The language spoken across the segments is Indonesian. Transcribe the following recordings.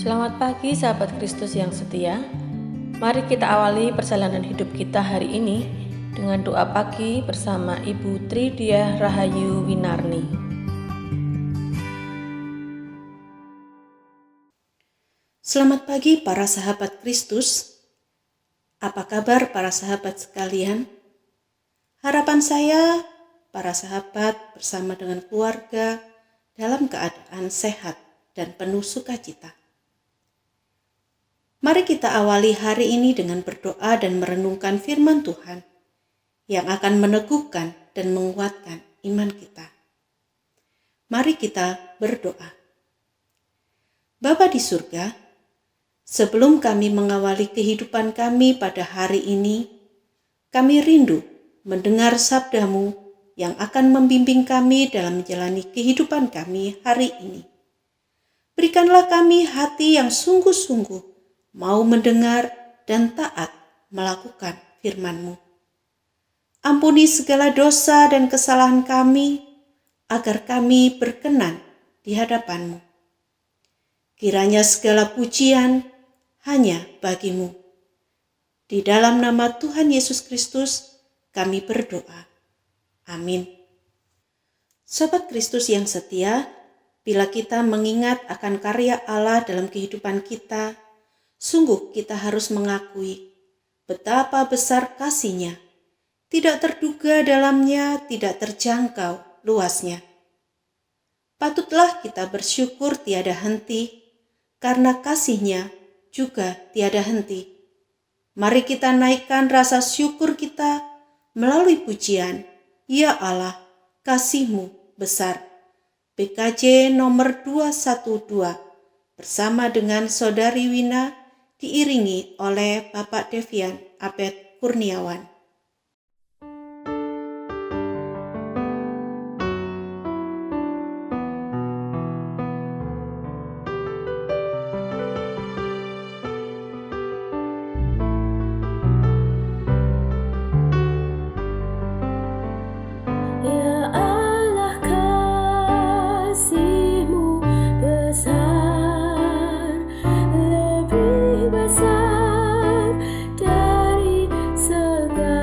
Selamat pagi sahabat Kristus yang setia. Mari kita awali perjalanan hidup kita hari ini dengan doa pagi bersama Ibu Tridiah Rahayu Winarni. Selamat pagi para sahabat Kristus. Apa kabar para sahabat sekalian? Harapan saya, para sahabat bersama dengan keluarga dalam keadaan sehat dan penuh sukacita. Mari kita awali hari ini dengan berdoa dan merenungkan firman Tuhan yang akan meneguhkan dan menguatkan iman kita. Mari kita berdoa. Bapa di surga, sebelum kami mengawali kehidupan kami pada hari ini, kami rindu mendengar sabda-Mu yang akan membimbing kami dalam menjalani kehidupan kami hari ini. Berikanlah kami hati yang sungguh-sungguh mau mendengar dan taat melakukan firman-Mu. Ampuni segala dosa dan kesalahan kami, agar kami berkenan di hadapan-Mu. Kiranya segala pujian hanya bagi-Mu. Di dalam nama Tuhan Yesus Kristus, kami berdoa. Amin. Sobat Kristus yang setia, bila kita mengingat akan karya Allah dalam kehidupan kita, sungguh kita harus mengakui betapa besar kasih-Nya, tidak terduga dalamnya, tidak terjangkau luasnya. Patutlah kita bersyukur tiada henti, karena kasih-Nya juga tiada henti. Mari kita naikkan rasa syukur kita melalui pujian, Ya Allah, kasih-Mu besar. PKJ nomor 212 bersama dengan Saudari Wina, diiringi oleh Bapak Devian Abed Kurniawan. Besar dari segala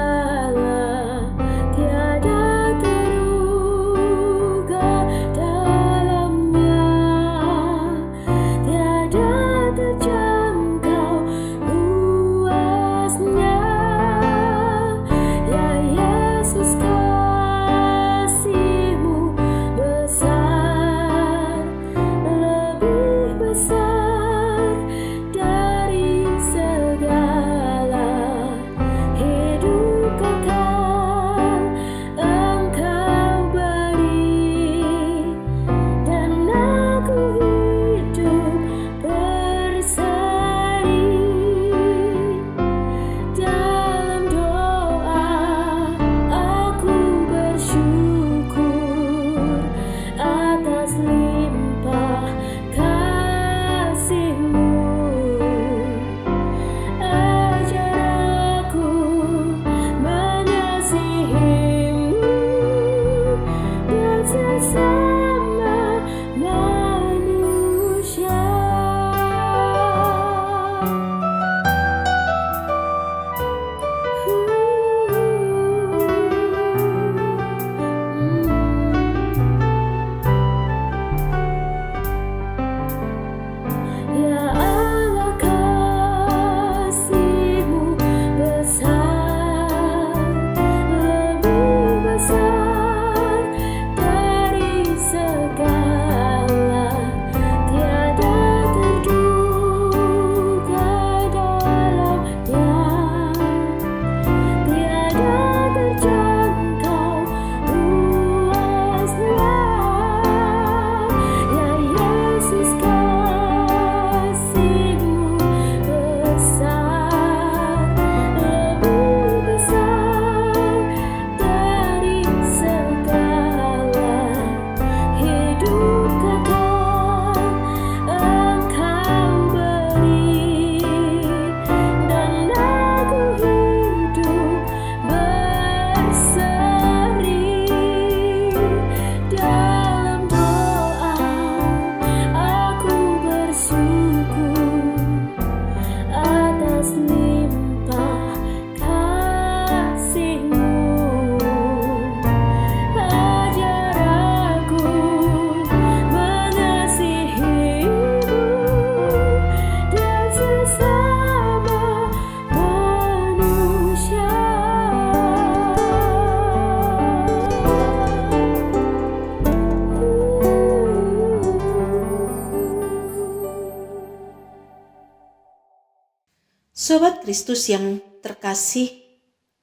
Sobat Kristus yang terkasih,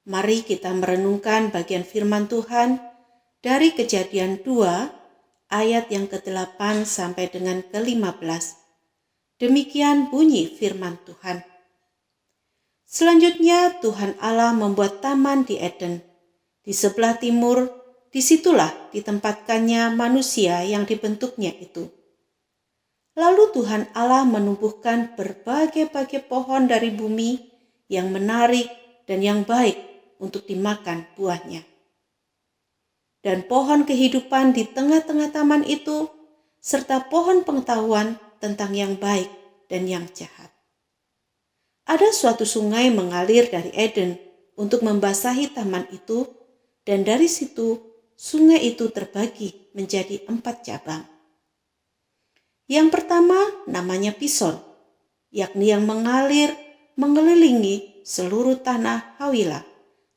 mari kita merenungkan bagian firman Tuhan dari Kejadian 2 ayat yang ke-8 sampai dengan ke-15. Demikian bunyi firman Tuhan. Selanjutnya Tuhan Allah membuat taman di Eden. Di sebelah timur, disitulah ditempatkannya manusia yang dibentuknya itu. Lalu Tuhan Allah menumbuhkan berbagai-bagai pohon dari bumi yang menarik dan yang baik untuk dimakan buahnya. Dan pohon kehidupan di tengah-tengah taman itu, serta pohon pengetahuan tentang yang baik dan yang jahat. Ada suatu sungai mengalir dari Eden untuk membasahi taman itu, dan dari situ sungai itu terbagi menjadi 4 cabang. Yang pertama namanya Pison, yakni yang mengalir mengelilingi seluruh tanah Hawila,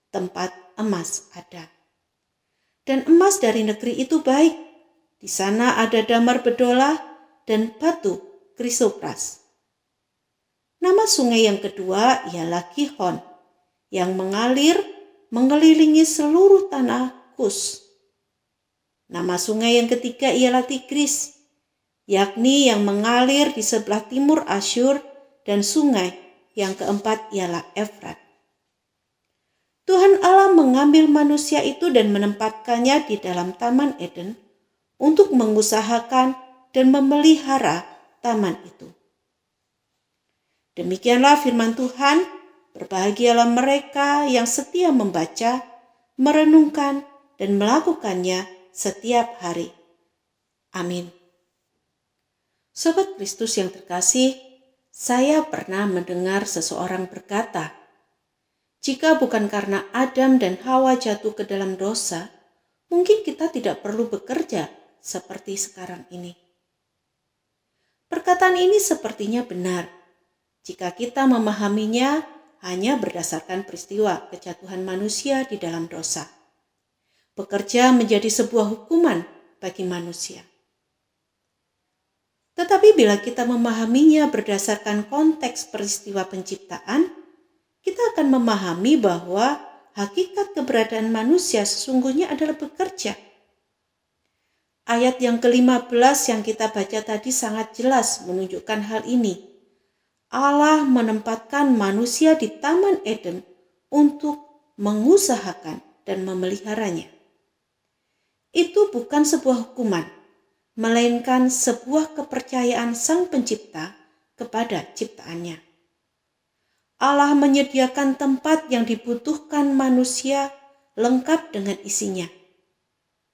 tempat emas ada. Dan emas dari negeri itu baik. Di sana ada damar bedola dan batu krisopras. Nama sungai yang kedua ialah Gihon, yang mengalir mengelilingi seluruh tanah Kus. Nama sungai yang ketiga ialah Tigris, yakni yang mengalir di sebelah timur Asyur, dan sungai yang keempat ialah Efrat. Tuhan Allah mengambil manusia itu dan menempatkannya di dalam Taman Eden untuk mengusahakan dan memelihara taman itu. Demikianlah firman Tuhan, berbahagialah mereka yang setia membaca, merenungkan, dan melakukannya setiap hari. Amin. Sobat Kristus yang terkasih, saya pernah mendengar seseorang berkata, jika bukan karena Adam dan Hawa jatuh ke dalam dosa, mungkin kita tidak perlu bekerja seperti sekarang ini. Perkataan ini sepertinya benar jika kita memahaminya hanya berdasarkan peristiwa kejatuhan manusia di dalam dosa. Bekerja menjadi sebuah hukuman bagi manusia. Tetapi bila kita memahaminya berdasarkan konteks peristiwa penciptaan, kita akan memahami bahwa hakikat keberadaan manusia sesungguhnya adalah bekerja. Ayat yang ke-15 yang kita baca tadi sangat jelas menunjukkan hal ini. Allah menempatkan manusia di Taman Eden untuk mengusahakan dan memeliharanya. Itu bukan sebuah hukuman, melainkan sebuah kepercayaan Sang Pencipta kepada ciptaannya. Allah menyediakan tempat yang dibutuhkan manusia lengkap dengan isinya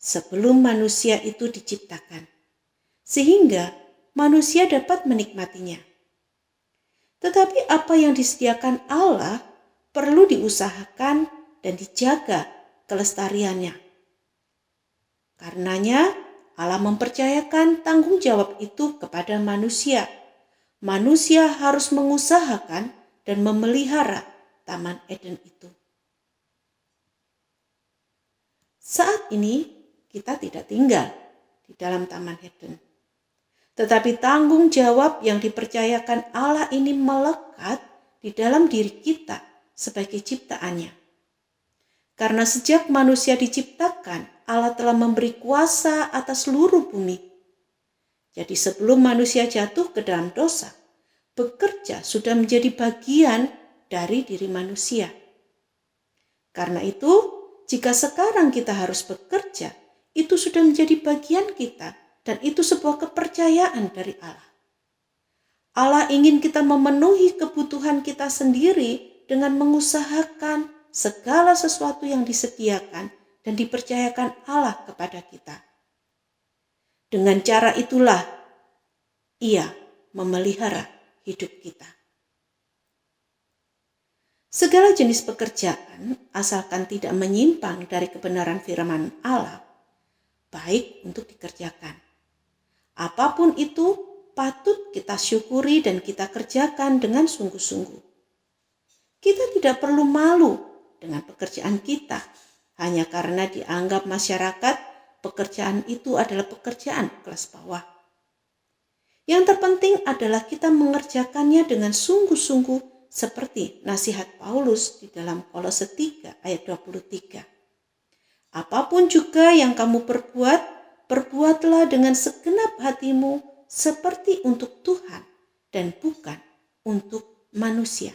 sebelum manusia itu diciptakan, sehingga manusia dapat menikmatinya. Tetapi apa yang disediakan Allah perlu diusahakan dan dijaga kelestariannya. Karenanya Allah mempercayakan tanggung jawab itu kepada manusia. Manusia harus mengusahakan dan memelihara Taman Eden itu. Saat ini kita tidak tinggal di dalam Taman Eden. Tetapi tanggung jawab yang dipercayakan Allah ini melekat di dalam diri kita sebagai ciptaannya. Karena sejak manusia diciptakan, Allah telah memberi kuasa atas seluruh bumi. Jadi sebelum manusia jatuh ke dalam dosa, bekerja sudah menjadi bagian dari diri manusia. Karena itu, jika sekarang kita harus bekerja, itu sudah menjadi bagian kita dan itu sebuah kepercayaan dari Allah. Allah ingin kita memenuhi kebutuhan kita sendiri dengan mengusahakan segala sesuatu yang disediakan dan dipercayakan Allah kepada kita. Dengan cara itulah Ia memelihara hidup kita. Segala jenis pekerjaan, asalkan tidak menyimpang dari kebenaran firman Allah, baik untuk dikerjakan. Apapun itu patut kita syukuri dan kita kerjakan dengan sungguh-sungguh. Kita tidak perlu malu dengan pekerjaan kita, hanya karena dianggap masyarakat pekerjaan itu adalah pekerjaan kelas bawah. Yang terpenting adalah kita mengerjakannya dengan sungguh-sungguh seperti nasihat Paulus di dalam Kolose 3 ayat 23. Apapun juga yang kamu perbuat, perbuatlah dengan segenap hatimu seperti untuk Tuhan dan bukan untuk manusia.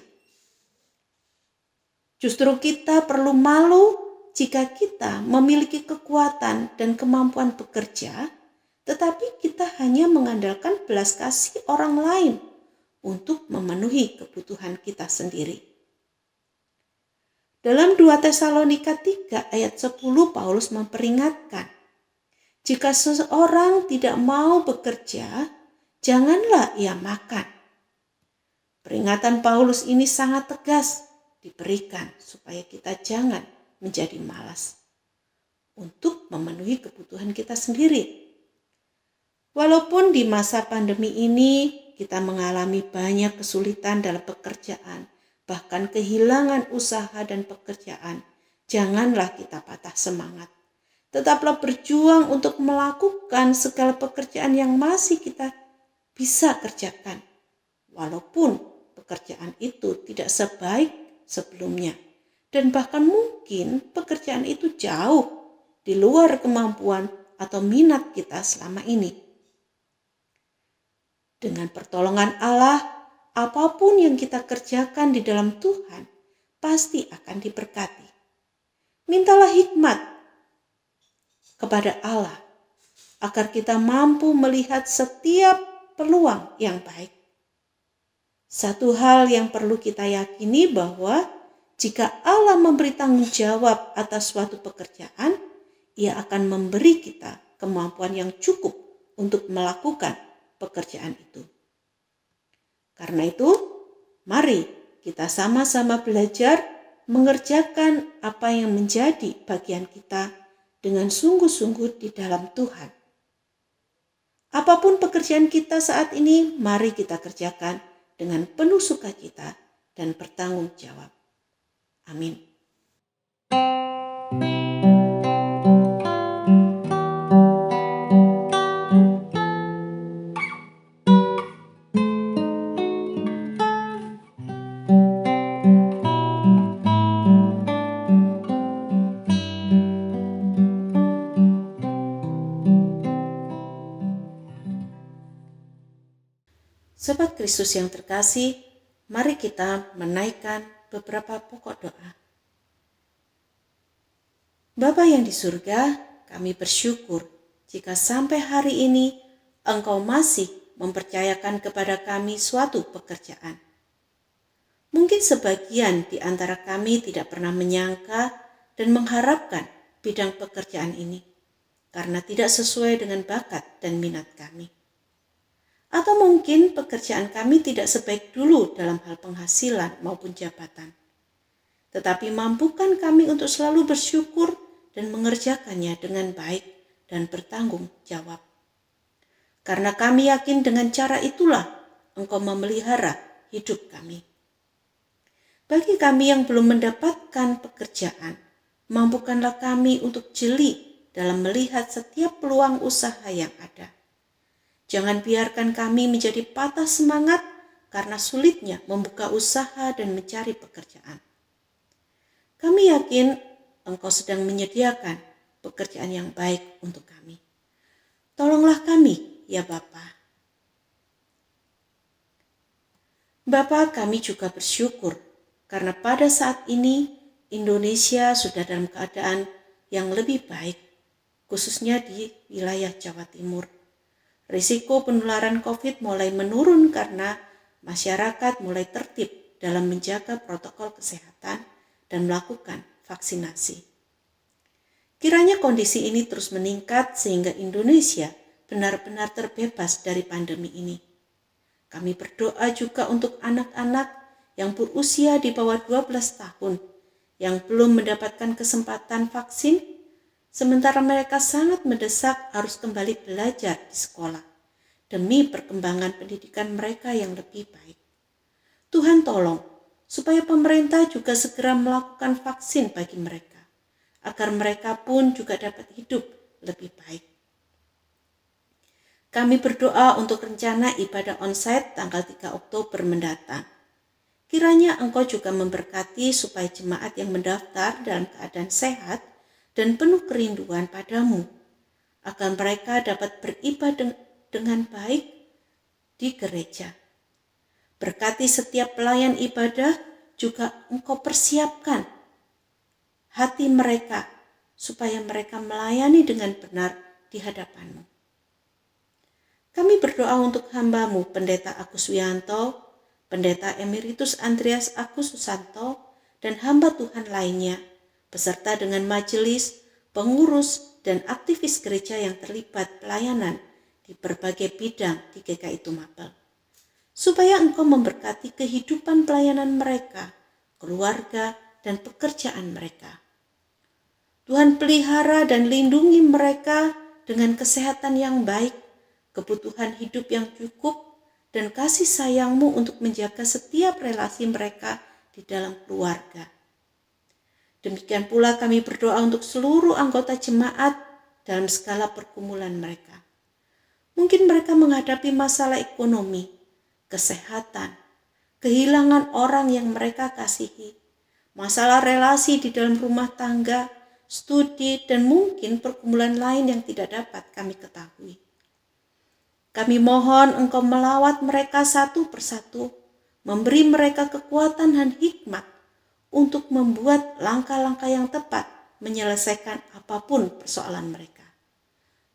Justru kita perlu malu jika kita memiliki kekuatan dan kemampuan bekerja, tetapi kita hanya mengandalkan belas kasih orang lain untuk memenuhi kebutuhan kita sendiri. Dalam 2 Tesalonika 3 ayat 10 Paulus memperingatkan, jika seseorang tidak mau bekerja, janganlah ia makan. Peringatan Paulus ini sangat tegas diberikan supaya kita jangan menjadi malas untuk memenuhi kebutuhan kita sendiri. Walaupun di masa pandemi ini kita mengalami banyak kesulitan dalam pekerjaan, bahkan kehilangan usaha dan pekerjaan, janganlah kita patah semangat. Tetaplah berjuang untuk melakukan segala pekerjaan yang masih kita bisa kerjakan, walaupun pekerjaan itu tidak sebaik sebelumnya, dan bahkan mungkin pekerjaan itu jauh di luar kemampuan atau minat kita selama ini. Dengan pertolongan Allah, apapun yang kita kerjakan di dalam Tuhan pasti akan diberkati. Mintalah hikmat kepada Allah agar kita mampu melihat setiap peluang yang baik. Satu hal yang perlu kita yakini bahwa jika Allah memberi tanggung jawab atas suatu pekerjaan, Ia akan memberi kita kemampuan yang cukup untuk melakukan pekerjaan itu. Karena itu, mari kita sama-sama belajar mengerjakan apa yang menjadi bagian kita dengan sungguh-sungguh di dalam Tuhan. Apapun pekerjaan kita saat ini, mari kita kerjakan dengan penuh sukacita dan bertanggung jawab. Amin. Sobat Kristus yang terkasih, mari kita menaikkan beberapa pokok doa. Bapa yang di surga, kami bersyukur jika sampai hari ini Engkau masih mempercayakan kepada kami suatu pekerjaan. Mungkin sebagian di antara kami tidak pernah menyangka dan mengharapkan bidang pekerjaan ini karena tidak sesuai dengan bakat dan minat kami. Atau mungkin pekerjaan kami tidak sebaik dulu dalam hal penghasilan maupun jabatan. Tetapi mampukan kami untuk selalu bersyukur dan mengerjakannya dengan baik dan bertanggung jawab. Karena kami yakin dengan cara itulah Engkau memelihara hidup kami. Bagi kami yang belum mendapatkan pekerjaan, mampukanlah kami untuk jeli dalam melihat setiap peluang usaha yang ada. Jangan biarkan kami menjadi patah semangat karena sulitnya membuka usaha dan mencari pekerjaan. Kami yakin Engkau sedang menyediakan pekerjaan yang baik untuk kami. Tolonglah kami, ya Bapa. Bapa, kami juga bersyukur karena pada saat ini Indonesia sudah dalam keadaan yang lebih baik, khususnya di wilayah Jawa Timur. Risiko penularan COVID mulai menurun karena masyarakat mulai tertib dalam menjaga protokol kesehatan dan melakukan vaksinasi. Kiranya kondisi ini terus meningkat sehingga Indonesia benar-benar terbebas dari pandemi ini. Kami berdoa juga untuk anak-anak yang berusia di bawah 12 tahun yang belum mendapatkan kesempatan vaksin, sementara mereka sangat mendesak harus kembali belajar di sekolah demi perkembangan pendidikan mereka yang lebih baik. Tuhan tolong supaya pemerintah juga segera melakukan vaksin bagi mereka, agar mereka pun juga dapat hidup lebih baik. Kami berdoa untuk rencana ibadah onsite tanggal 3 Oktober mendatang. Kiranya Engkau juga memberkati supaya jemaat yang mendaftar dalam keadaan sehat dan penuh kerinduan padamu, agar mereka dapat beribadah dengan baik di gereja. Berkati setiap pelayan ibadah, juga Engkau persiapkan hati mereka supaya mereka melayani dengan benar di hadapan-Mu. Kami berdoa untuk hamba-Mu, Pendeta Agus Wianto, Pendeta Emeritus Andreas Agus Susanto, dan hamba Tuhan lainnya, beserta dengan majelis, pengurus, dan aktivis gereja yang terlibat pelayanan di berbagai bidang di GKI Tumapel. Supaya Engkau memberkati kehidupan pelayanan mereka, keluarga, dan pekerjaan mereka. Tuhan pelihara dan lindungi mereka dengan kesehatan yang baik, kebutuhan hidup yang cukup, dan kasih sayang-Mu untuk menjaga setiap relasi mereka di dalam keluarga. Demikian pula kami berdoa untuk seluruh anggota jemaat dalam segala pergumulan mereka. Mungkin mereka menghadapi masalah ekonomi, kesehatan, kehilangan orang yang mereka kasihi, masalah relasi di dalam rumah tangga, studi, dan mungkin pergumulan lain yang tidak dapat kami ketahui. Kami mohon Engkau melawat mereka satu persatu, memberi mereka kekuatan dan hikmat untuk membuat langkah-langkah yang tepat menyelesaikan apapun persoalan mereka.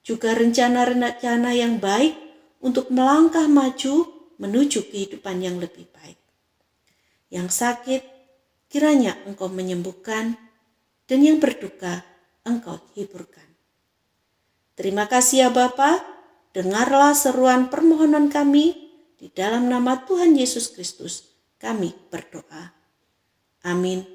Juga rencana-rencana yang baik untuk melangkah maju menuju kehidupan yang lebih baik. Yang sakit, kiranya Engkau menyembuhkan, dan yang berduka Engkau hiburkan. Terima kasih ya Bapa. Dengarlah seruan permohonan kami, di dalam nama Tuhan Yesus Kristus kami berdoa. Amin.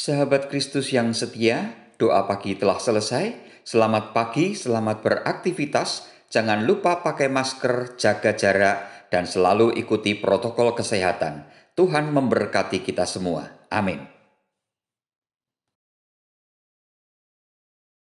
Sahabat Kristus yang setia, doa pagi telah selesai. Selamat pagi, selamat beraktivitas. Jangan lupa pakai masker, jaga jarak, dan selalu ikuti protokol kesehatan. Tuhan memberkati kita semua. Amin.